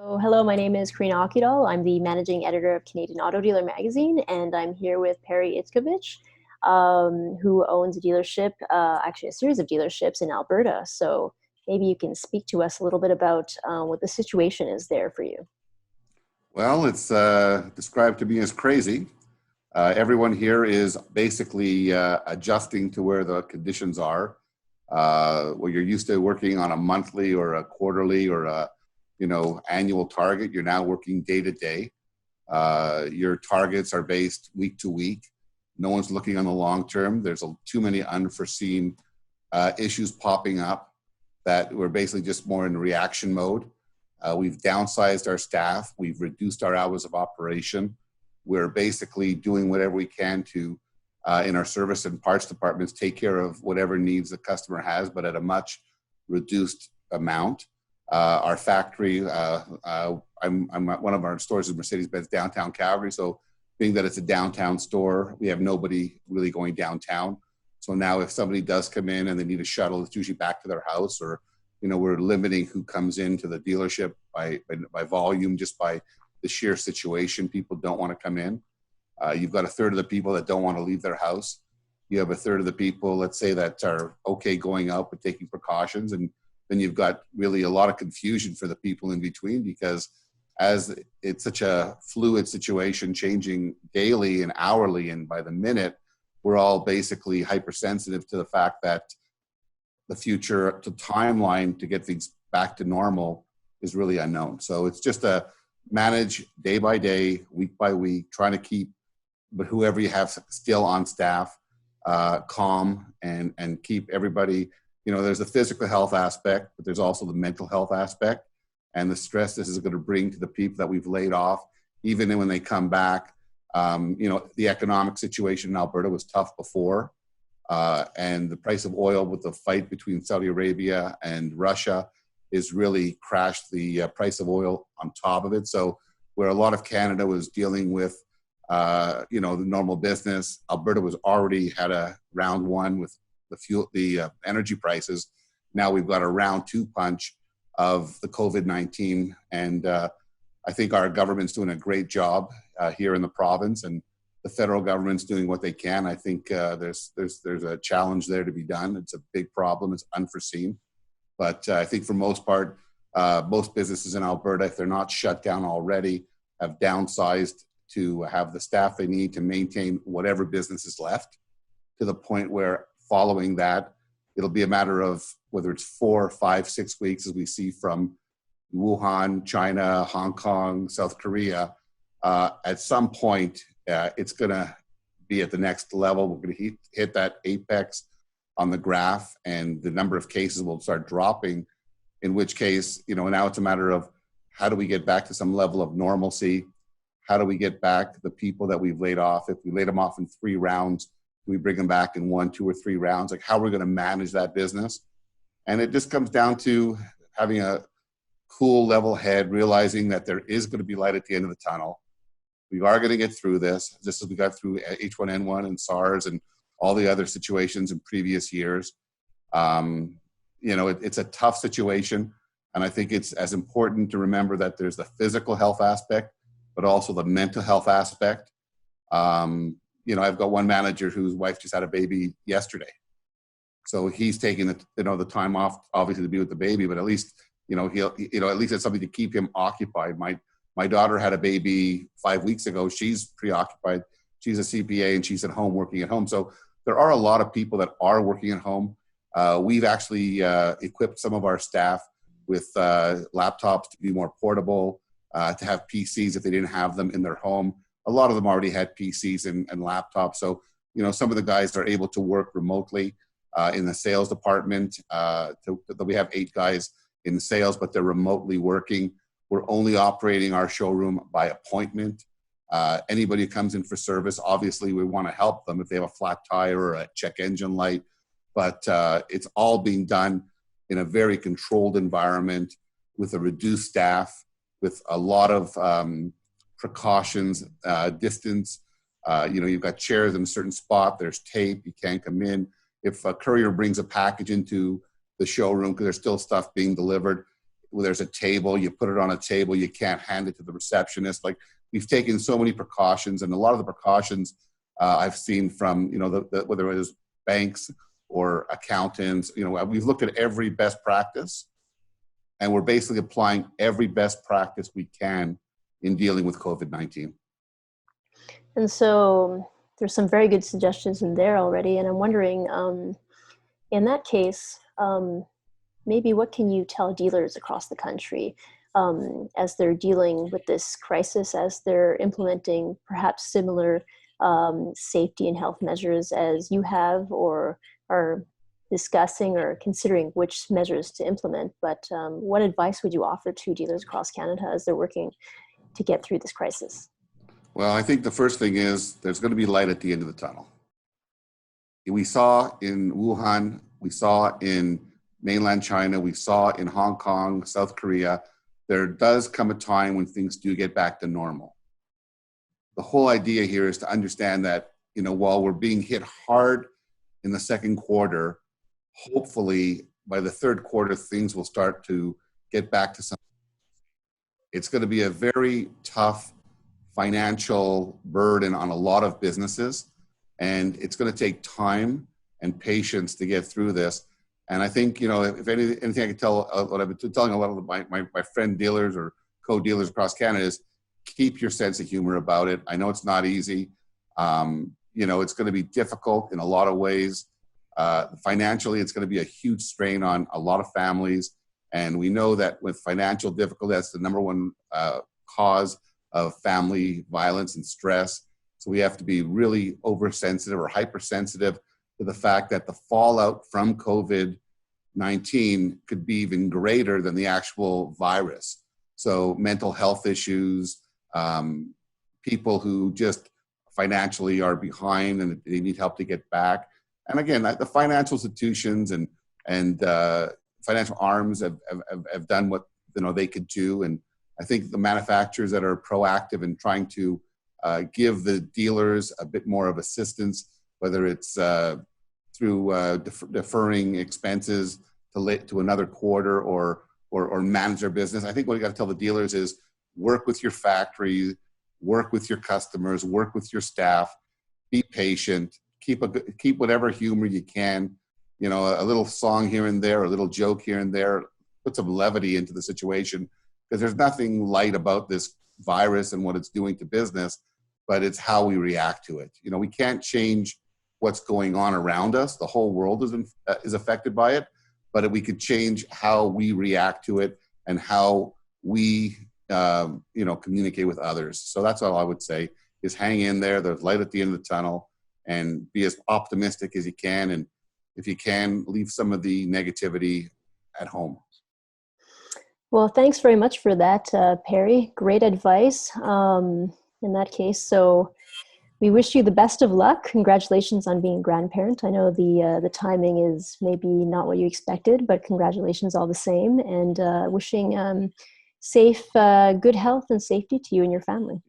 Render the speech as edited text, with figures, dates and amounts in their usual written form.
Oh, hello, my name is Karina Akidal. I'm the managing editor of Canadian Auto Dealer magazine, and I'm here with Perry Itzcovitch, who owns a dealership, actually a series of dealerships in Alberta. So maybe you can speak to us a little bit about what the situation is there for you. Well, it's described to me as crazy. Everyone here is basically adjusting to where the conditions are. Where you're used to working on a monthly or a quarterly or a annual target, you're now working day to day. Your targets are based week to week. No one's looking on the long term. There's too many unforeseen issues popping up that we're basically just more in reaction mode. We've downsized our staff. We've reduced our hours of operation. We're basically doing whatever we can to, in our service and parts departments, take care of whatever needs the customer has, but at a much reduced amount. Our factory, I'm at one of our stores is Mercedes-Benz downtown Calgary. So being that it's a downtown store, we have nobody really going downtown. So now if somebody does come in and they need a shuttle, it's usually back to their house, or we're limiting who comes into the dealership by volume, just by the sheer situation. People don't want to come in. You've got a third of the people that don't want to leave their house. You have a third of the people, let's say, that are okay going out but taking precautions. And then you've got really a lot of confusion for the people in between, because as it's such a fluid situation, changing daily and hourly and by the minute, we're all basically hypersensitive to the fact that the future, the timeline to get things back to normal is really unknown. So it's just a manage day by day, week by week, trying to keep, but whoever you have still on staff, calm and keep everybody, there's the physical health aspect, but there's also the mental health aspect and the stress this is going to bring to the people that we've laid off, even when they come back. The economic situation in Alberta was tough before. And the price of oil with the fight between Saudi Arabia and Russia is really crashed the price of oil on top of it. So where a lot of Canada was dealing with, the normal business, Alberta was already had a round one with the energy prices. Now we've got a round two punch of the COVID-19. And I think our government's doing a great job here in the province, and the federal government's doing what they can. I think there's a challenge there to be done. It's a big problem. It's unforeseen. But I think for most part, most businesses in Alberta, if they're not shut down already, have downsized to have the staff they need to maintain whatever business is left, to the point where following that, it'll be a matter of whether it's 4, 5, 6 weeks, as we see from Wuhan, China, Hong Kong, South Korea. At some point, it's going to be at the next level. We're going to hit that apex on the graph, and the number of cases will start dropping, in which case, now it's a matter of how do we get back to some level of normalcy? How do we get back the people that we've laid off? If we laid them off in 3 rounds, do we bring them back in 1, 2, or 3 rounds? Like, how are we going to manage that business? And it just comes down to having a cool, level head, realizing that there is going to be light at the end of the tunnel. We are going to get through this, just as we got through H1N1 and SARS and all the other situations in previous years. It's a tough situation. And I think it's as important to remember that there's the physical health aspect, but also the mental health aspect. I've got one manager whose wife just had a baby yesterday. So he's taking the time off, obviously, to be with the baby, but at least, he'll at least it's something to keep him occupied. My daughter had a baby 5 weeks ago. She's preoccupied. She's a CPA and she's at home working at home. So there are a lot of people that are working at home. We've actually equipped some of our staff with laptops to be more portable, to have PCs if they didn't have them in their home. A lot of them already had PCs and laptops. So, some of the guys are able to work remotely in the sales department. We have 8 guys in sales, but they're remotely working. We're only operating our showroom by appointment. Anybody who comes in for service, obviously we want to help them if they have a flat tire or a check engine light, but it's all being done in a very controlled environment with a reduced staff, with a lot of precautions, distance. You've got chairs in a certain spot, there's tape, you can't come in. If a courier brings a package into the showroom, because there's still stuff being delivered, there's a table, you put it on a table, you can't hand it to the receptionist. Like, we've taken so many precautions, and a lot of the precautions I've seen from, whether it was banks or accountants, we've looked at every best practice, and we're basically applying every best practice we can in dealing with COVID-19. And so there's some very good suggestions in there already. And I'm wondering, in that case, maybe what can you tell dealers across the country as they're dealing with this crisis, as they're implementing perhaps similar safety and health measures as you have, or are discussing or considering which measures to implement? But what advice would you offer to dealers across Canada as they're working to get through this crisis? Well, I think the first thing is there's going to be light at the end of the tunnel. We saw in Wuhan, we saw in mainland China, we saw in Hong Kong, South Korea, there does come a time when things do get back to normal. The whole idea here is to understand that, while we're being hit hard in the second quarter, hopefully by the third quarter, things will start to get back to something. It's going to be a very tough financial burden on a lot of businesses, and it's going to take time and patience to get through this. And I think, if anything I can tell, what I've been telling a lot of my friend dealers or co-dealers across Canada is keep your sense of humor about it. I know it's not easy. It's going to be difficult in a lot of ways. Financially, it's going to be a huge strain on a lot of families. And we know that with financial difficulty, that's the number one cause of family violence and stress. So we have to be really oversensitive or hypersensitive to the fact that the fallout from COVID-19 could be even greater than the actual virus. So mental health issues, people who just financially are behind and they need help to get back. And again, the financial institutions and financial arms have done what they could do. And I think the manufacturers that are proactive in trying to give the dealers a bit more of assistance, whether it's through deferring expenses to another quarter or manage their business. I think what you got to tell the dealers is work with your factory, work with your customers, work with your staff, be patient, keep whatever humor you can, a little song here and there, a little joke here and there, put some levity into the situation, because there's nothing light about this virus and what it's doing to business, but it's how we react to it. We can't change what's going on around us. The whole world is affected by it, but we could change how we react to it and how we communicate with others. So that's all I would say, is hang in there. There's light at the end of the tunnel, and be as optimistic as you can. And if you can, leave some of the negativity at home. Well, thanks very much for that, Perry. Great advice in that case. So we wish you the best of luck. Congratulations on being a grandparent. I know the timing is maybe not what you expected, but congratulations all the same. And wishing safe, good health and safety to you and your family.